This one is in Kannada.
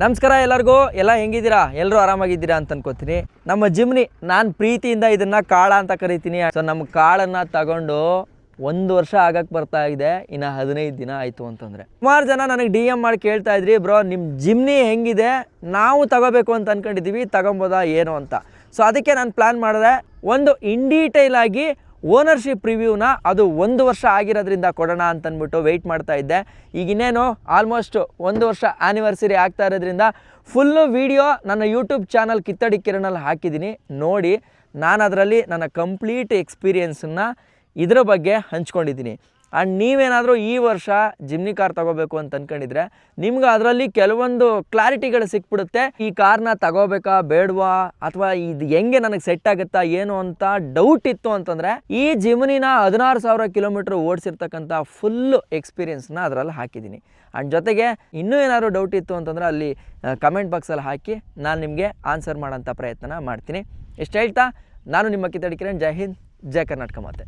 ನಮಸ್ಕಾರ ಎಲ್ಲರಿಗೂ. ಎಲ್ಲ ಹೆಂಗಿದ್ದೀರಾ? ಎಲ್ಲರೂ ಆರಾಮಾಗಿದ್ದೀರಾ ಅಂತ ಅನ್ಕೋತೀನಿ. ನಮ್ಮ ಜಿಮ್ನಿ ನಾನು ಪ್ರೀತಿಯಿಂದ ಇದನ್ನು ಕಾಳ ಅಂತ ಕರಿತೀನಿ. ಸೊ ನಮ್ಮ ಕಾಳನ್ನು ತಗೊಂಡು 1 ವರ್ಷ ಆಗಕ್ಕೆ ಬರ್ತಾ ಇದೆ, ಇನ್ನು 15 ದಿನ ಆಯಿತು ಅಂತಂದರೆ. ಸುಮಾರು ಜನ ನನಗೆ DM ಮಾಡಿ ಕೇಳ್ತಾ ಇದ್ರಿ, ಬ್ರೋ ನಿಮ್ಮ ಜಿಮ್ನಿ ಹೆಂಗಿದೆ, ನಾವು ತಗೋಬೇಕು ಅಂತ ಅಂದ್ಕೊಂಡಿದ್ದೀವಿ, ತಗೊಬೋದಾ ಏನು ಅಂತ. ಸೊ ಅದಕ್ಕೆ ನಾನು ಪ್ಲ್ಯಾನ್ ಮಾಡಿದೆ, ಒಂದು ಇನ್ ಡೀಟೇಲ್ ಆಗಿ ಓನರ್ಶಿಪ್ ರಿವ್ಯೂನ ಅದು 1 ವರ್ಷ ಆಗಿರೋದ್ರಿಂದ ಕೊಡೋಣ ಅಂತಂದ್ಬಿಟ್ಟು ವೆಯ್ಟ್ ಮಾಡ್ತಾ ಇದ್ದೆ. ಈಗ ಇನ್ನೇನು ಆಲ್ಮೋಸ್ಟ್ 1 ವರ್ಷ ಆ್ಯನಿವರ್ಸರಿ ಆಗ್ತಾ ಇರೋದ್ರಿಂದ ಫುಲ್ಲು ವೀಡಿಯೋ ನನ್ನ ಯೂಟ್ಯೂಬ್ ಚಾನಲ್ ಕಿತ್ತಡಿ ಕಿರಣಲ್ಲಿ ಹಾಕಿದ್ದೀನಿ, ನೋಡಿ. ನಾನು ಅದರಲ್ಲಿ ನನ್ನ ಕಂಪ್ಲೀಟ್ ಎಕ್ಸ್ಪೀರಿಯೆನ್ಸನ್ನು ಇದರ ಬಗ್ಗೆ ಹಂಚ್ಕೊಂಡಿದ್ದೀನಿ. ಆ್ಯಂಡ್ ನೀವೇನಾದರೂ ಈ ವರ್ಷ ಜಿಮ್ನಿ ಕಾರ್ ತೊಗೋಬೇಕು ಅಂತ ಅಂದ್ಕೊಂಡಿದ್ರೆ ನಿಮ್ಗೆ ಅದರಲ್ಲಿ ಕೆಲವೊಂದು ಕ್ಲಾರಿಟಿಗಳು ಸಿಕ್ಬಿಡುತ್ತೆ. ಈ ಕಾರ್ನ ತಗೋಬೇಕಾ ಬೇಡವಾ, ಅಥವಾ ಇದು ಹೆಂಗೆ ನನಗೆ ಸೆಟ್ ಆಗುತ್ತಾ ಏನು ಅಂತ ಡೌಟ್ ಇತ್ತು ಅಂತಂದರೆ ಈ ಜಿಮ್ನಿನ 16,000 ಕಿಲೋಮೀಟ್ರ್ ಓಡಿಸಿರ್ತಕ್ಕಂಥ ಫುಲ್ಲು ಎಕ್ಸ್ಪೀರಿಯೆನ್ಸ್ನ ಅದರಲ್ಲಿ ಹಾಕಿದ್ದೀನಿ. ಆ್ಯಂಡ್ ಜೊತೆಗೆ ಇನ್ನೂ ಏನಾದರೂ ಡೌಟ್ ಇತ್ತು ಅಂತಂದರೆ ಅಲ್ಲಿ ಕಮೆಂಟ್ ಬಾಕ್ಸಲ್ಲಿ ಹಾಕಿ ನಾನು ನಿಮಗೆ ಆನ್ಸರ್ ಮಾಡೋಂಥ ಪ್ರಯತ್ನ ಮಾಡ್ತೀನಿ. ಇಷ್ಟು ಹೇಳ್ತಾ ನಾನು ನಿಮ್ಮ ಕಿತ್ತಡಿ ಕಿರಣ್. ಜೈ ಹಿಂದ್, ಜೈ ಕರ್ನಾಟಕ ಮಾತೆ.